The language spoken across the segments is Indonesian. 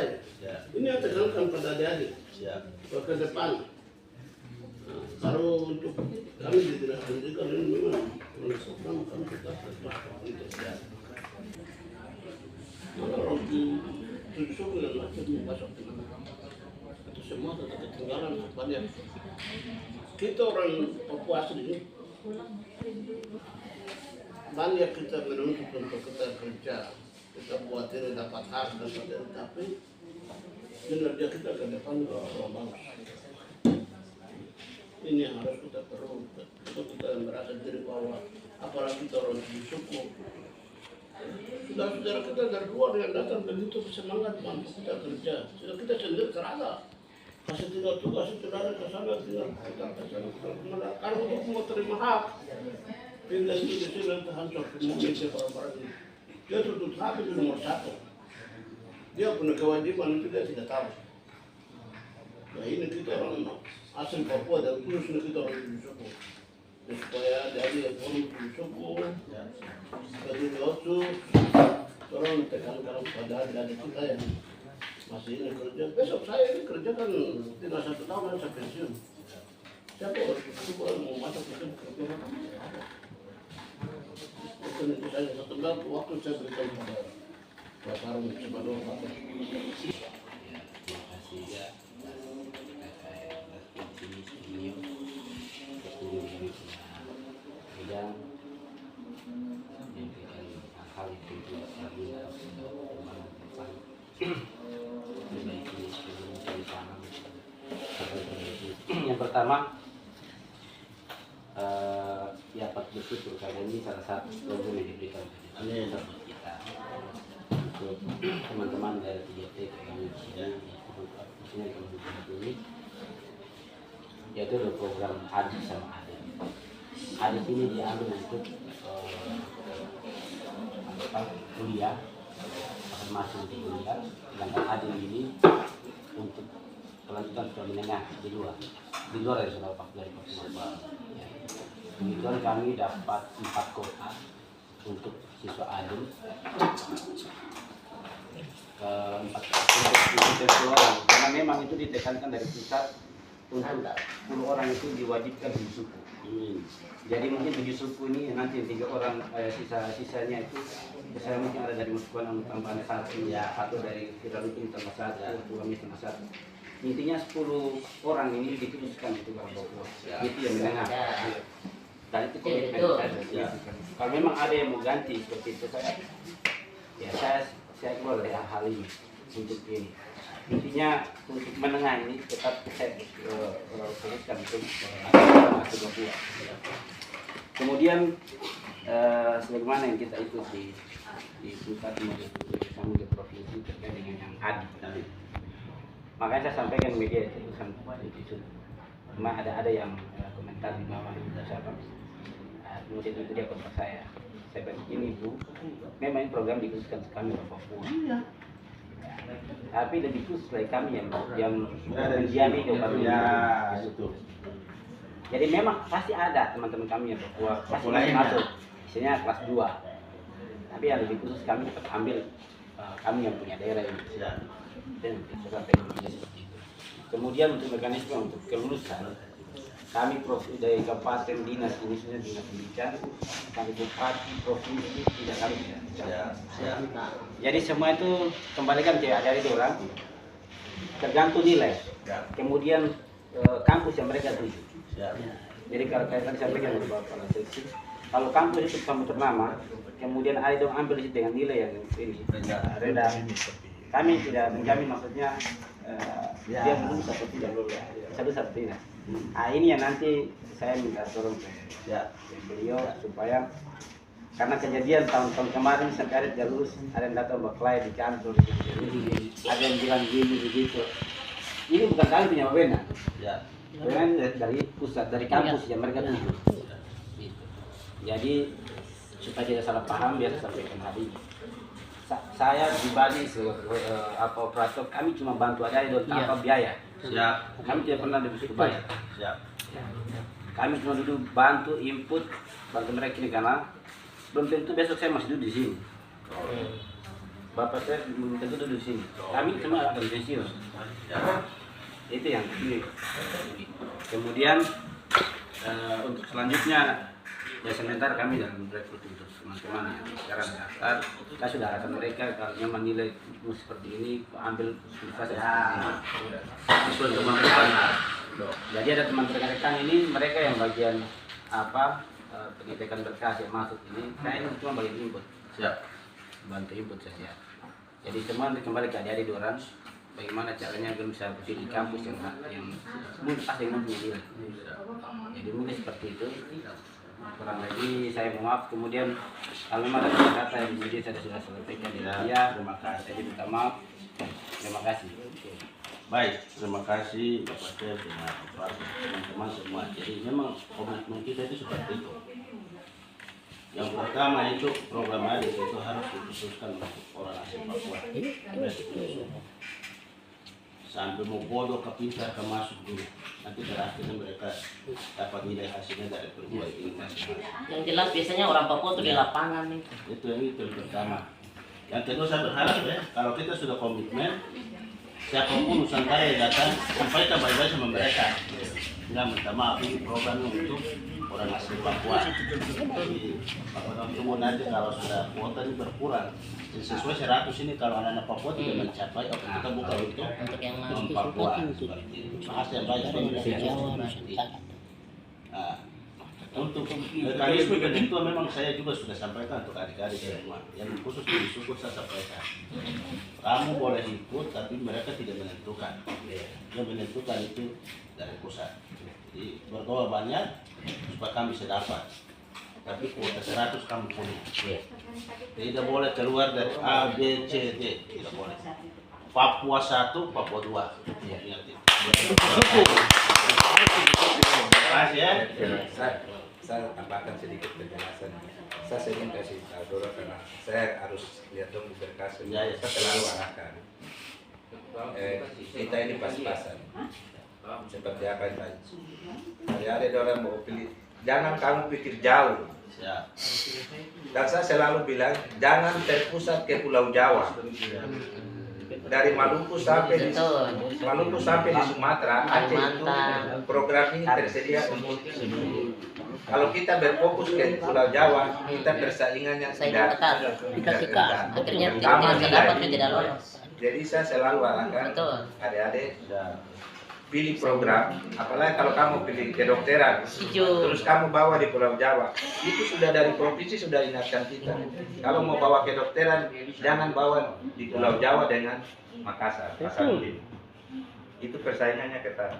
selesai. Ini yang tekankan pada adik-adik ke depan. Nah, kalau untuk kami di dinas pendidikan ini memang menentukan kami kita tetap untuk mana orang di suku dan macam masuk itu semua tetap ketinggalan banyak. Kita orang Papua asli banyak kita menuntut untuk kita kerja, kita buat ini dapat hak dapat ini, tapi kinerja kita ke depan orang bagus. Ini yang harus kita perlu, kita merasa diri bahwa apalagi kita orang di suku. Saudara-saudara kita dari luar yang datang begitu semangat mampu kita kerja, sudah kita sendiri terasa. Kasih tinggal tugas, saudara ke sana, tinggal kita ke sana. Kalau untuk mau terima hak, pindah itu di sini nanti hancur komunitas orang-orang ini. Dia tutup hak itu nomor satu. Dia punya kewajiban itu dia tidak tahu. Nah ini kita orang asli Papua dan khususnya kita orang di suku. Supaya dari forum di suku, dari Otsu, orang tekankan pada adik-adik kita yang masih ini kerja. Besok saya ini kerja kan tinggal 1 tahun dan saya pensiun. Siapa orang itu mau masuk ke kerja? Itu nanti saya satu waktu saya berikan pada Pak Sarung sebagai orang. Yang pertama, ya Pak bersyukur karena ini salah satu program yang diberikan buat kita untuk teman-teman dari 3T kami di sini ini, yaitu program Adit sama Adit. Adit ini diambil untuk kuliah, akan masuk di kuliah, sedangkan Adit ini untuk kelanjutan sekolah menengah di luar dari Sulawesi Pak dari Papua. Kemudian kami dapat 4 kota untuk siswa adil, 4 orang, karena memang itu ditekankan dari pusat untuk 10 orang itu diwajibkan di suku. Jadi mungkin 7 suku ini nanti 3 orang sisanya itu saya mungkin ada dari Muskuan tambahan 1 dari Kiraluting tambah 1, Tuami tambah 1. Intinya 10 orang ini diteruskan itu Bang Papua. Itu yang menengah. Dan itu komitmen saya. Kalau memang ada yang mau ganti seperti itu saya keluar dari hal ini untuk ini. Intinya untuk menengah ini tetap saya fokuskan untuk masuk Papua. Kemudian sebagaimana yang kita ikuti di pusat maupun di provinsi terkait dengan yang adil. Makanya saya sampaikan media itu cuma ada yang komentar di bawah itu siapa. Kemudian itu dia kontak saya bilang ini Bu, memang ini program dikhususkan kami di Papua. Tapi lebih khusus dari kami yang mendiami di Papua. Jadi memang pasti ada teman-teman kami yang Papua pasti masuk, misalnya kelas 2. Tapi yang lebih khusus kami tetap ambil kami yang punya daerah ini. Dan kemudian untuk mekanisme untuk kelulusan kami dari kabupaten dinas ini sudah dinas pendidikan, kami bupati provinsi tidak kami. Jadi semua itu kembalikan ke dari orang tergantung nilai. Kemudian kampus yang mereka tuju. Jadi kalau tadi sampaikan dari Bapak Seksi, kalau kampus itu kampus ternama, kemudian ada dong ambil dengan nilai yang ini rendah. Kami tidak menjamin maksudnya dia lulus atau tidak lulus, satu tidak. Nah ini yang nanti saya minta tolong ke beliau supaya karena kejadian tahun-tahun kemarin sampai ada tidak lulus, ada yang datang berkelahi di kantor, ada yang bilang gini begitu. Ini bukan kami punya wewenang, dari pusat, dari kampus yang mereka tuju. Jadi supaya tidak salah paham biar sampaikan hari ini. Saya pribadi operator kami cuma bantu aja tanpa biaya. Kami tidak pernah diberi bayar. Kami cuma duduk bantu input, bantu mereka ini karena belum tentu besok saya masih duduk di sini. Bapak saya belum tentu duduk di sini. Kami cuma akan pensiun. Itu yang ini. Kemudian untuk selanjutnya ya sementara kami dalam rekrut untuk teman-teman yang sekarang daftar. Kita sudah arahkan mereka kalau memang nilai seperti ini ambil universitas sesuai untuk menentukan. Jadi ada teman rekan ini mereka yang bagian apa pengecekan berkas yang masuk ini. Saya ini cuma bagian input. Siap. Bantu input saja. Jadi semua kembali ke adik-adik orang bagaimana caranya agar bisa berdiri di kampus yang pasti yang mempunyai nilai. Jadi mungkin seperti itu. Kurang lagi saya mohon maaf. Kemudian kalau memang ada kata yang jadi saya sudah sampaikan di dia. Terima kasih. Saya minta maaf. Terima kasih. Baik, terima kasih Bapak Chef dengan teman-teman semua. Jadi memang komitmen kita itu seperti itu. Yang pertama itu program ADIS itu harus dikhususkan untuk orang asli Papua. Sampai mau bodoh ke pintar ke masuk dulu. Nanti terakhirnya mereka dapat nilai hasilnya dari perguruan ini masing-masing. Yang jelas biasanya orang Papua itu di lapangan nih. Itu yang pertama. Yang kedua saya berharap ya, kalau kita sudah komitmen, siapapun Nusantara yang datang, sampaikan baik-baik sama mereka. Enggak minta maaf, ini program untuk orang asli Papua. Jadi Papua tunggu nanti kalau sudah kuota ini berkurang. Jadi sesuai 100 ini kalau anak-anak Papua tidak mencapai, oke kita buka untuk yang non Papua. Bahasa yang baik nah, untuk mekanisme ketentuan memang saya juga sudah sampaikan untuk adik-adik semua. Yang khusus di suku saya sampaikan. Kamu boleh ikut, tapi mereka tidak menentukan. Yang menentukan itu dari pusat. Jadi berdoa banyak supaya kami bisa dapat. Tapi kuota 100 kamu punya. Tidak boleh keluar dari A, B, C, D. Tidak boleh. Papua 1, Papua 2. Ingat itu. Terima kasih ya. Saya tambahkan sedikit penjelasan. Saya sering kasih tahu dulu karena saya harus lihat dong berkas. Saya selalu arahkan. Kita ini pas-pasan. Seperti apa yang tadi. Ada orang mau pilih. Jangan kamu pikir jauh. Dan saya selalu bilang jangan terpusat ke Pulau Jawa. Dari Maluku sampai di Sumatera, Aceh itu program ini tersedia untuk kalau kita berfokus ke Pulau Jawa, kita persaingannya tidak akhirnya tidak lolos. Jadi saya selalu arahkan adik-adik pilih program, apalagi kalau kamu pilih kedokteran, terus kamu bawa di Pulau Jawa, itu sudah dari provinsi sudah ingatkan kita. Kalau mau bawa kedokteran, jangan bawa di Pulau Jawa dengan Makassar, itu persaingannya ketat.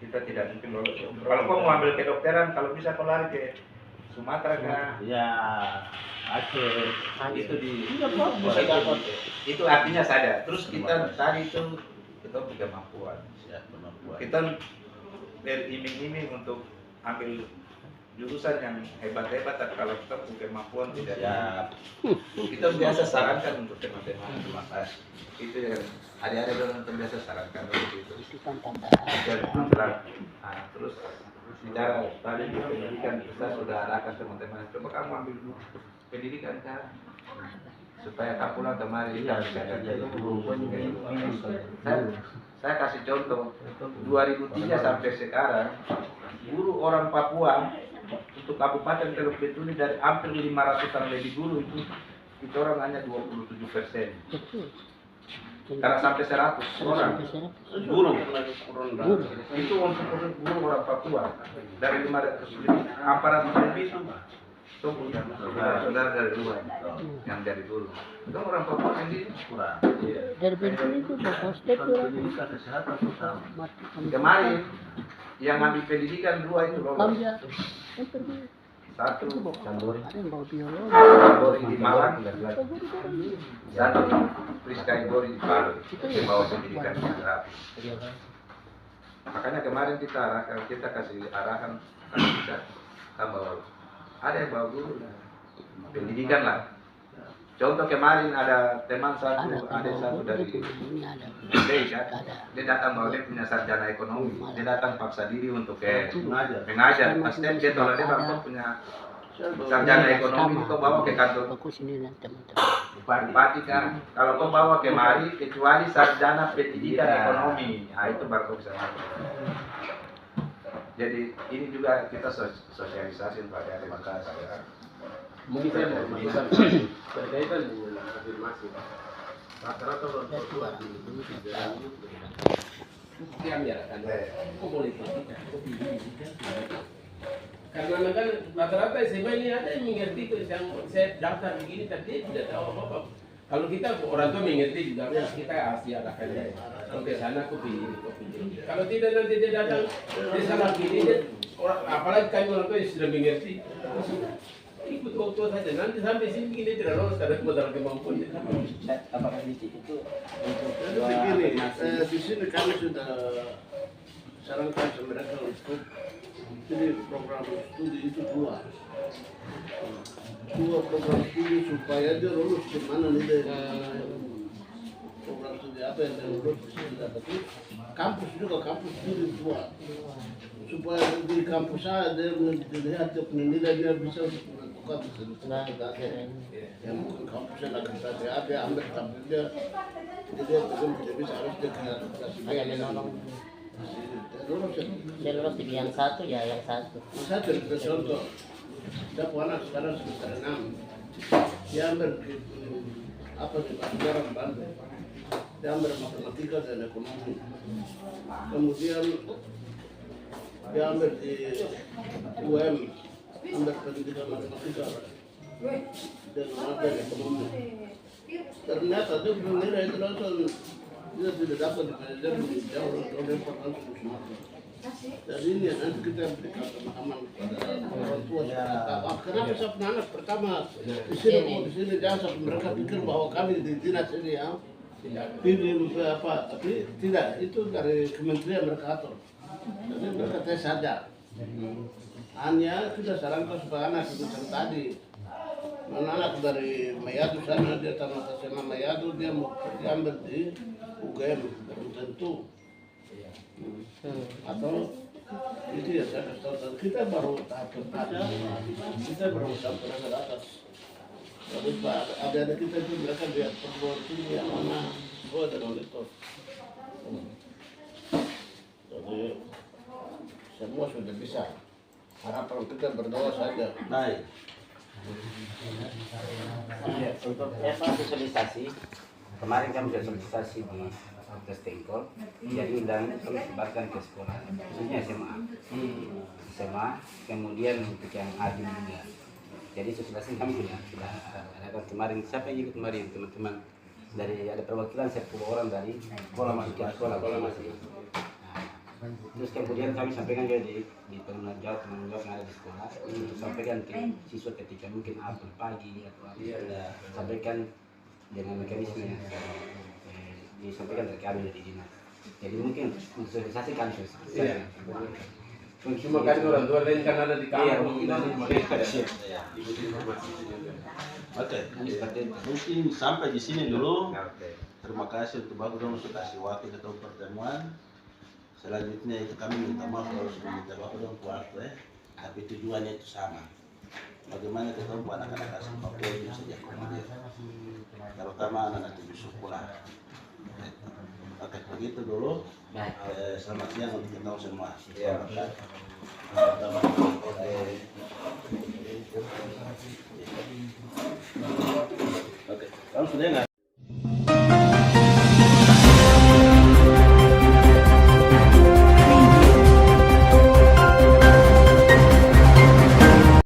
Kita tidak mungkin lolos. Kalau kamu mau ambil kedokteran, kalau bisa kau lari ke Sumatera kan? Ya, Aceh. Itu di itu artinya sadar. Terus kita tadi itu kita punya kemampuan. Kita beriming-iming untuk ambil jurusan yang hebat-hebat, tapi kalau kita punya kemampuan tidak ya. Kita biasa sarankan untuk teman-teman itu yang ada-ada orang biasa sarankan untuk itu. Terus bicara tadi pendidikan kita sudah arahkan teman-teman, coba kamu ambil pendidikan kan supaya kamu pulang kemari kita bisa jadi guru. Saya kasih contoh 2003 sampai sekarang guru orang Papua untuk Kabupaten Teluk Betuli dari hampir 500-an lebih guru itu orang hanya 27%. Karena sampai 100 orang guru itu untuk guru orang Papua dari 500 lebih, 400 lebih itu saudara dari luar yang dari guru itu orang Papua sendiri kurang. Dari Bentulu itu Bapak Step kemarin yang ambil pendidikan 2 itu lolos. Satu Cambori di Malang, satu Priska Igori di Palu, yang bawa pendidikan geografi. Makanya kemarin kita kasih arahan kita bawa ada yang bawa guru pendidikan lah. Contoh kemarin ada teman satu dari Bali kan, dia datang bawa dia punya sarjana ekonomi, dia datang paksa diri untuk mengajar. Pasti dia kalau dia punya sarjana ekonomi kau bawa ke kantor Bagus ini lah teman-teman. bupati kan. Kalau kau bawa kemari kecuali sarjana pendidikan ekonomi, nah itu baru kau bisa masuk. Jadi ini juga kita sosialisasi pada masyarakat. Mungkin saya mau masukkan berkaitan dengan afirmasi. Rata-rata orang tua yang menyatakan, kok boleh politika, kok pilih politika. Karena kan rata-rata SMA ini ada yang mengerti yang saya daftar begini tapi dia tidak tahu apa-apa. Kalau kita orang tua mengerti juga, ya kita asli adakan ya. Kalau ke sana aku pilih ini, aku pilih. Kalau tidak nanti dia datang, dia salah pilih. Apalagi kami orang tua yang sudah mengerti, ikut orang tua saja. Nanti sampai sini begini tidak lolos karena modal kemampuan. Apakah di situ itu untuk Begini, di sini kami sudah sarankan mereka untuk jadi program studi itu dua program studi supaya dia lulus di mana nih program studi apa yang dia lulus sudah tapi kampus juga kampus studi dua supaya di kampus saya dia melihat dia penilaian dia bisa untuk menentukan yang mungkin kampusnya lagi saja dia ambil tapi dia tidak bisa harus dia Hanya menolong. Dia lulus di yang satu ya yang satu. Saya cerita contoh, saya punya anak sekarang semester 6. Dia ambil apa di pelajaran Bandung. Dia ambil matematika dan ekonomi. Kemudian dia ambil di UM, ambil pendidikan matematika dan matematika dan ekonomi. Ternyata dia menilai itu langsung dia tidak dapat dipelajari jauh oleh pertanyaan Sumatera. Jadi ini nanti kita berikan pemahaman kepada orang tua. Kenapa saya punya anak pertama di sini jangan sampai mereka pikir bahwa kami di dinas ini ya pilih apa, tapi tidak, itu dari kementerian mereka atur. Jadi mereka tes saja. Hanya kita sarankan supaya anak itu tadi. Anak dari Mayadu sana dia tamat SMA Mayadu dia mau diambil di UGM belum tentu atau itu ya saya kasih tahu kita baru tahap pertama kita baru sampai ke atas. Tapi ada kita itu mereka lihat perguruan tinggi yang mana ada monitor. Jadi semua sudah bisa. Harapan kita berdoa saja. Baik. Ya, untuk sosialisasi kemarin kami sudah sosialisasi di Tes Tengkol, jadi undangan itu kami sebarkan ke sekolah, khususnya SMA, kemudian untuk yang adil juga. Jadi sosialisasi kami sudah adakan kemarin. Siapa yang ikut kemarin teman-teman dari ada perwakilan 10 orang dari sekolah masih. Terus kemudian kami sampaikan juga di penanggung jawab yang ada di sekolah untuk sampaikan ke siswa ketika mungkin apel pagi atau apa sampaikan dengan mekanisme yang disampaikan dari kami dari dinas. Jadi mungkin sosialisasi kami sosialisasi. Cuma kan orang tua lain kan ada di kampung. Oke, mungkin sampai di sini dulu. Terima kasih untuk Bapak Dong sudah kasih waktu kita pertemuan. Selanjutnya itu kami minta maaf kalau sudah minta Bapak Dong waktu tapi tujuannya itu sama. Bagaimana kita tahu anak-anak asal Papua itu bisa diakomodir, terutama anak-anak di sekolah. Oke, begitu dulu. Selamat siang untuk kita semua. Oke, kamu sudah dengar?